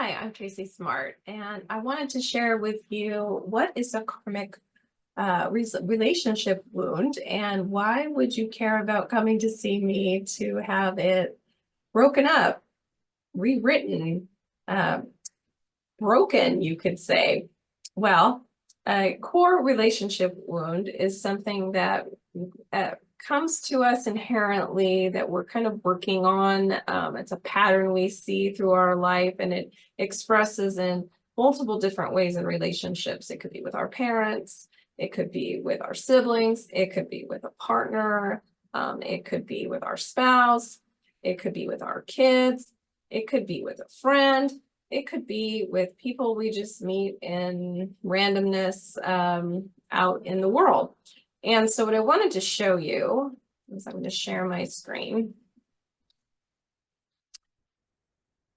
Hi, I'm Tracy Smart, and I wanted to share with you what is a karmic relationship wound and why would you care about coming to see me to have it broken up, rewritten, uh, broken, you could say. Well, a core relationship wound is something that uh, comes to us inherently that we're kind of working on. It's a pattern we see through our life, and it expresses in multiple different ways in relationships. It could be with our parents, it could be with our siblings, it could be with a partner, it could be with our spouse, it could be with our kids, it could be with a friend. It could be with people we just meet in randomness out in the world. And so what I wanted to show you is I'm going to share my screen.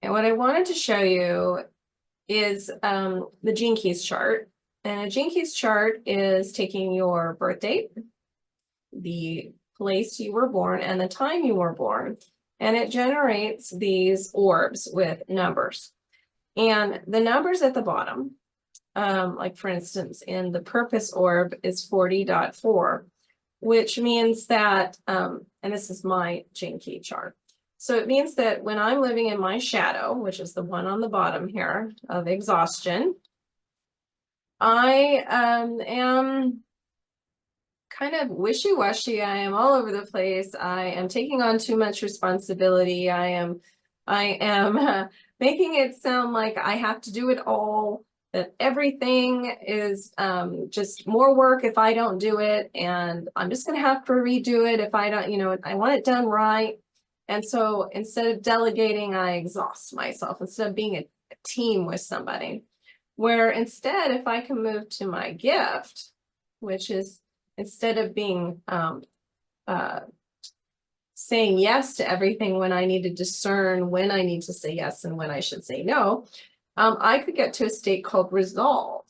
And what I wanted to show you is the Gene Keys chart. And a Gene Keys chart is taking your birth date, the place you were born, and the time you were born. And it generates these orbs with numbers. And the numbers at the bottom, like for instance, in the purpose orb is 40.4, which means that, and this is my Gene Key chart. So it means that when I'm living in my shadow, which is the one on the bottom here of exhaustion, I am kind of wishy-washy. I am all over the place. I am taking on too much responsibility. I am making it sound like I have to do it all, that everything is just more work if I don't do it, and I'm just going to have to redo it if I don't, I want it done right. And so instead of delegating, I exhaust myself instead of being a team with somebody. Where instead, if I can move to my gift, which is instead of being saying yes to everything when I need to discern when I need to say yes and when I should say no, I could get to a state called resolve.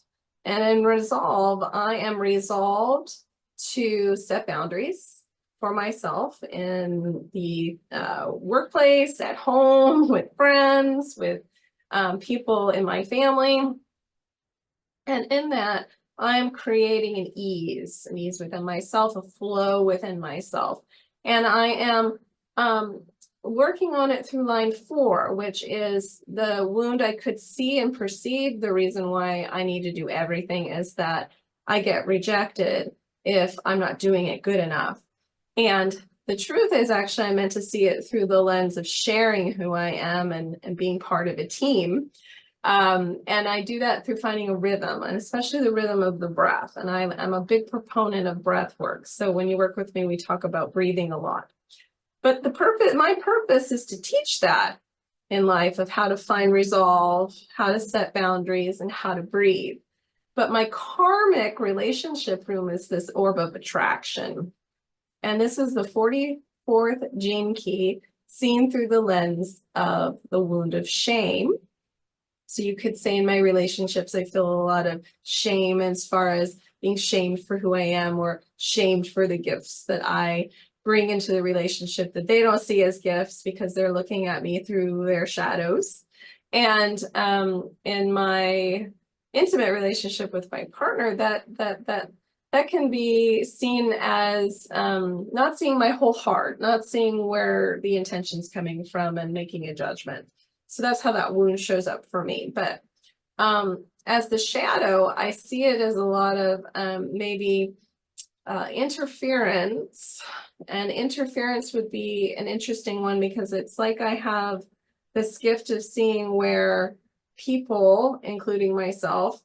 And in resolve, I am resolved to set boundaries for myself in the workplace, at home, with friends, with people in my family. And in that, I'm creating an ease within myself, a flow within myself. And I am working on it through line 4, which is the wound I could see and perceive. The reason why I need to do everything is that I get rejected if I'm not doing it good enough. And the truth is actually I meant to see it through the lens of sharing who I am and being part of a team. And I do that through finding a rhythm, and especially the rhythm of the breath. And I'm a big proponent of breath work. So when you work with me, we talk about breathing a lot. But my purpose is to teach that in life, of how to find resolve, how to set boundaries, and how to breathe. But my karmic relationship room is this orb of attraction. And this is the 44th gene key seen through the lens of the wound of shame. So you could say in my relationships, I feel a lot of shame as far as being shamed for who I am, or shamed for the gifts that I bring into the relationship that they don't see as gifts because they're looking at me through their shadows. And in my intimate relationship with my partner, that can be seen as not seeing my whole heart, not seeing where the intention's coming from and making a judgment. So that's how that wound shows up for me. But as the shadow, I see it as a lot of maybe interference. And interference would be an interesting one because it's like I have this gift of seeing where people, including myself,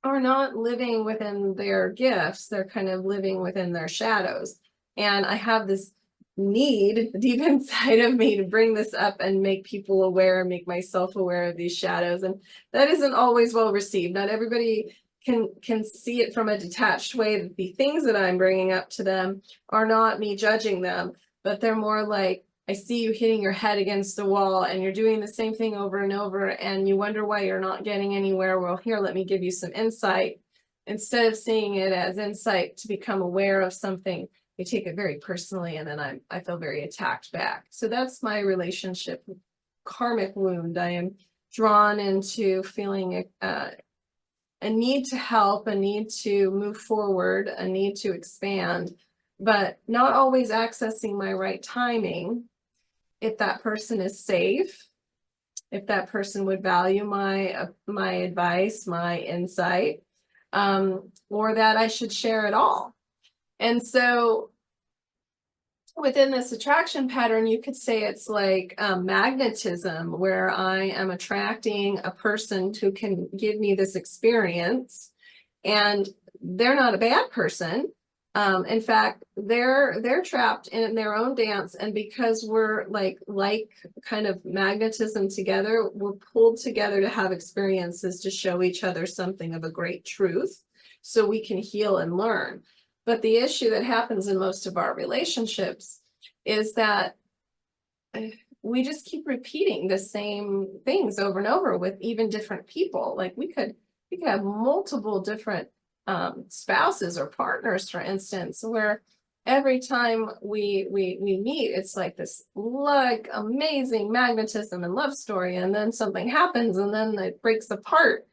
are not living within their gifts. They're kind of living within their shadows. And I have this need deep inside of me to bring this up and make people aware, make myself aware of these shadows. And that isn't always well received. Not everybody can see it from a detached way, that the things that I'm bringing up to them are not me judging them, but they're more like, I see you hitting your head against the wall and you're doing the same thing over and over and you wonder why you're not getting anywhere. Well, here, let me give you some insight. Instead of seeing it as insight to become aware of something, I take it very personally, and then I feel very attacked back. So that's my relationship karmic wound. I am drawn into feeling a need to help, a need to move forward, a need to expand, but not always accessing my right timing. If that person is safe, if that person would value my advice, my insight, or that I should share it all. And so within this attraction pattern, you could say it's like magnetism, where I am attracting a person who can give me this experience, and they're not a bad person. In fact, they're trapped in their own dance, and because we're like kind of magnetism together, we're pulled together to have experiences to show each other something of a great truth, so we can heal and learn. But the issue that happens in most of our relationships is that we just keep repeating the same things over and over with even different people. Like we could have multiple different spouses or partners, for instance, where every time we meet, it's like this like amazing magnetism and love story, and then something happens and then it breaks apart.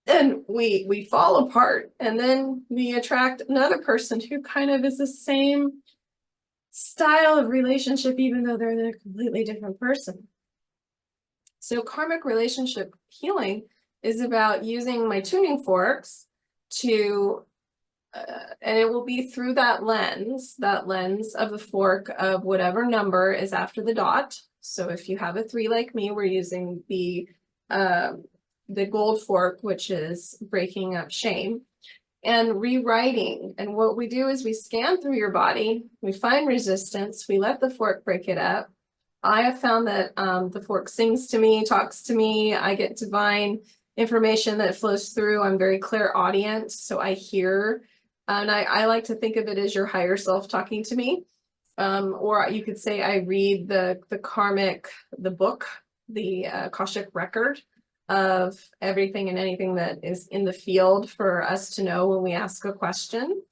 And we fall apart, and then we attract another person who kind of is the same style of relationship, even though they're a completely different person. So karmic relationship healing is about using my tuning forks to, and it will be through that lens of the fork of whatever number is after the dot. So if you have a 3 like me, we're using the gold fork, which is breaking up shame and rewriting. And what we do is we scan through your body, we find resistance, we let the fork break it up. I have found that the fork sings to me, talks to me. I get divine information that flows through. I'm very clairaudient, so I hear, and I like to think of it as your higher self talking to me. Or you could say I read the karmic, the book, the Akashic record of everything and anything that is in the field for us to know when we ask a question.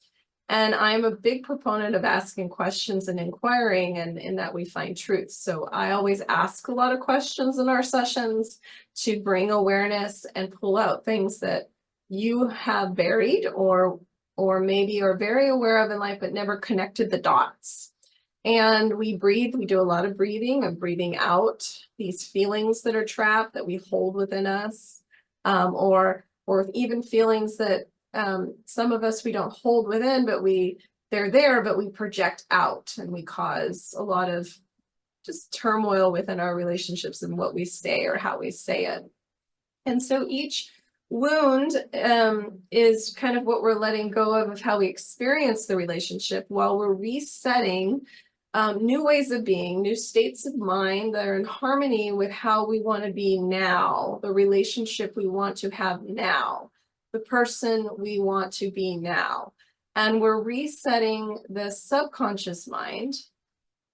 And I'm a big proponent of asking questions and inquiring, and in that we find truth. So I always ask a lot of questions in our sessions to bring awareness and pull out things that you have buried or maybe are very aware of in life but never connected the dots. And we breathe, we do a lot of breathing, breathing out these feelings that are trapped that we hold within us, or even feelings that some of us we don't hold within, but they're there, but we project out, and we cause a lot of just turmoil within our relationships and what we say or how we say it. And so each wound is kind of what we're letting go of how we experience the relationship, while we're resetting new ways of being, new states of mind that are in harmony with how we want to be now, the relationship we want to have now, the person we want to be now. And we're resetting the subconscious mind,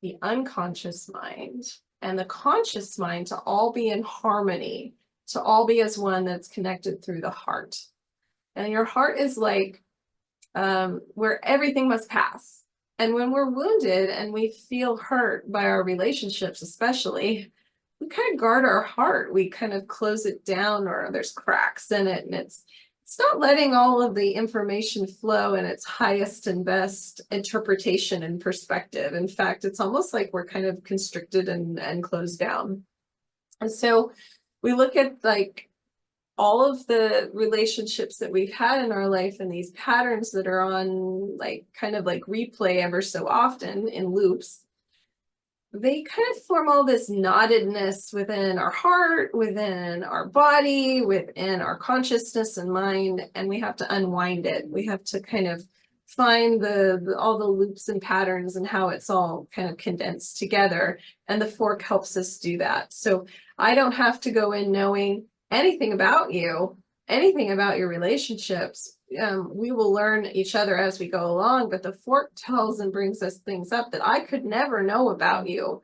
the unconscious mind, and the conscious mind to all be in harmony, to all be as one that's connected through the heart. And your heart is like where everything must pass. And when we're wounded and we feel hurt by our relationships, especially, we kind of guard our heart. We kind of close it down, or there's cracks in it, and it's not letting all of the information flow in its highest and best interpretation and perspective. In fact, it's almost like we're kind of constricted and closed down. And so we look at like all of the relationships that we've had in our life and these patterns that are on like kind of like replay ever so often in loops. They kind of form all this knottedness within our heart, within our body, within our consciousness and mind, and we have to unwind it. We have to kind of find all the loops and patterns and how it's all kind of condensed together, and the fork helps us do that. So I don't have to go in knowing anything about you, anything about your relationships. We will learn each other as we go along, but the fork tells and brings us things up that I could never know about you,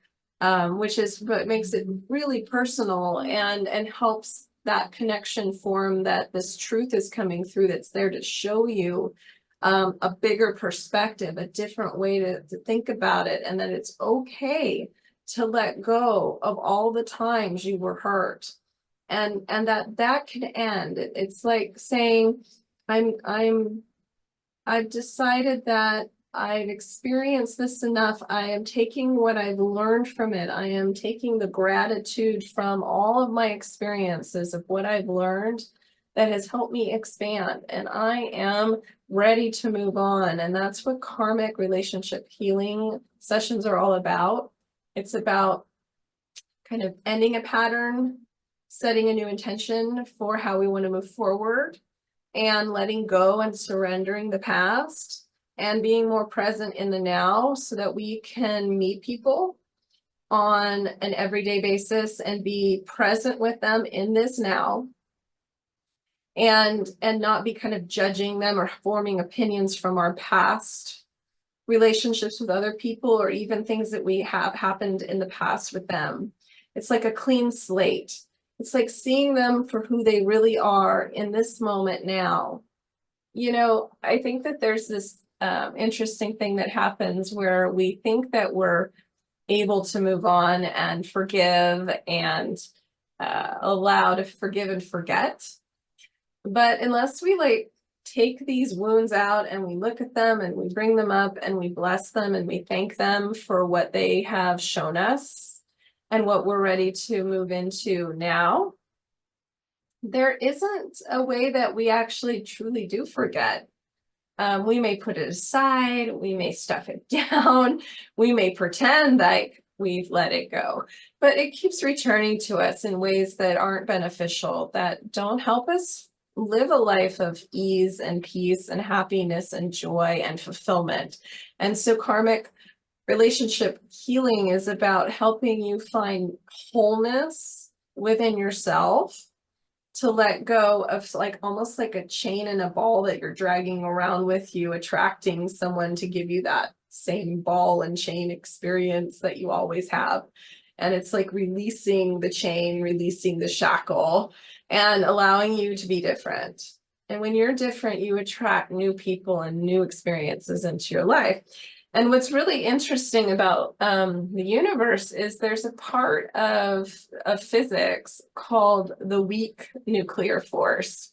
which is what makes it really personal and helps that connection form, that this truth is coming through that's there to show you a bigger perspective, a different way to think about it, and that it's okay to let go of all the times you were hurt. and that can end. It's like saying, I've decided that I've experienced this enough. I am taking what I've learned from it. I am taking the gratitude from all of my experiences of what I've learned that has helped me expand. And I am ready to move on. And that's what karmic relationship healing sessions are all about. It's about kind of ending a pattern, setting a new intention for how we want to move forward, and letting go and surrendering the past and being more present in the now so that we can meet people on an everyday basis and be present with them in this now, and not be kind of judging them or forming opinions from our past relationships with other people, or even things that we have happened in the past with them. It's like a clean slate. It's like seeing them for who they really are in this moment now. You know, I think that there's this interesting thing that happens where we think that we're able to move on and forgive and allow to forgive and forget. But unless we like take these wounds out and we look at them and we bring them up and we bless them and we thank them for what they have shown us and what we're ready to move into now, there isn't a way that we actually truly do forget. We may put it aside, we may stuff it down, we may pretend like we've let it go, but it keeps returning to us in ways that aren't beneficial, that don't help us live a life of ease and peace and happiness and joy and fulfillment. And so karmic relationship healing is about helping you find wholeness within yourself, to let go of like almost like a chain and a ball that you're dragging around with you, attracting someone to give you that same ball and chain experience that you always have. And it's like releasing the chain, releasing the shackle, and allowing you to be different. And when you're different, you attract new people and new experiences into your life. And what's really interesting about the universe is there's a part of physics called the weak nuclear force.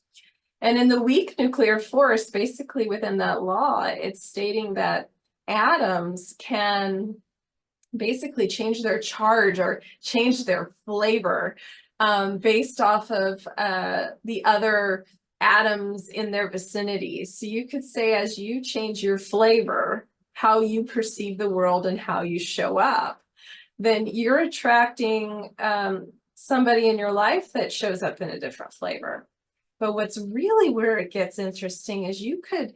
And in the weak nuclear force, basically within that law, it's stating that atoms can basically change their charge or change their flavor based off of the other atoms in their vicinity. So you could say, as you change your flavor, how you perceive the world and how you show up, then you're attracting somebody in your life that shows up in a different flavor. But what's really where it gets interesting is you could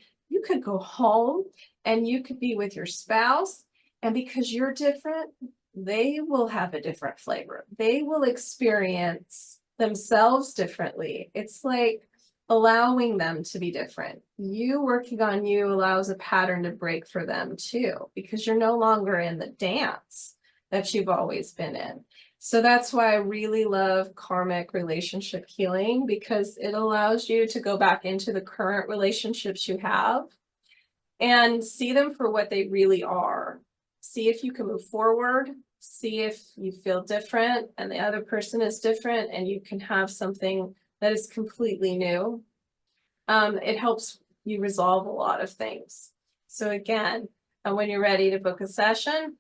go home and you could be with your spouse, and because you're different, they will have a different flavor. They will experience themselves differently. It's like allowing them to be different. You working on you allows a pattern to break for them too, because you're no longer in the dance that you've always been in. So that's why I really love karmic relationship healing, because it allows you to go back into the current relationships you have and see them for what they really are. See if you can move forward, see if you feel different and the other person is different, and you can have something that is completely new. It helps you resolve a lot of things. So again, when you're ready to book a session,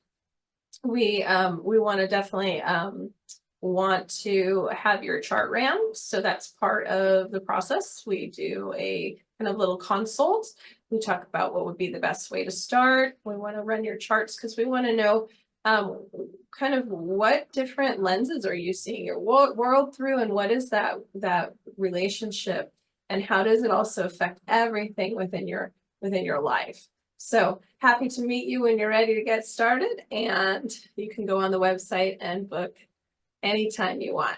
we want to definitely want to have your chart ran. So that's part of the process. We do a kind of little consult. We talk about what would be the best way to start. We want to run your charts because we want to know kind of what different lenses are you seeing your world through, and what is that relationship, and how does it also affect everything within your life. So happy to meet you when you're ready to get started, and you can go on the website and book anytime you want.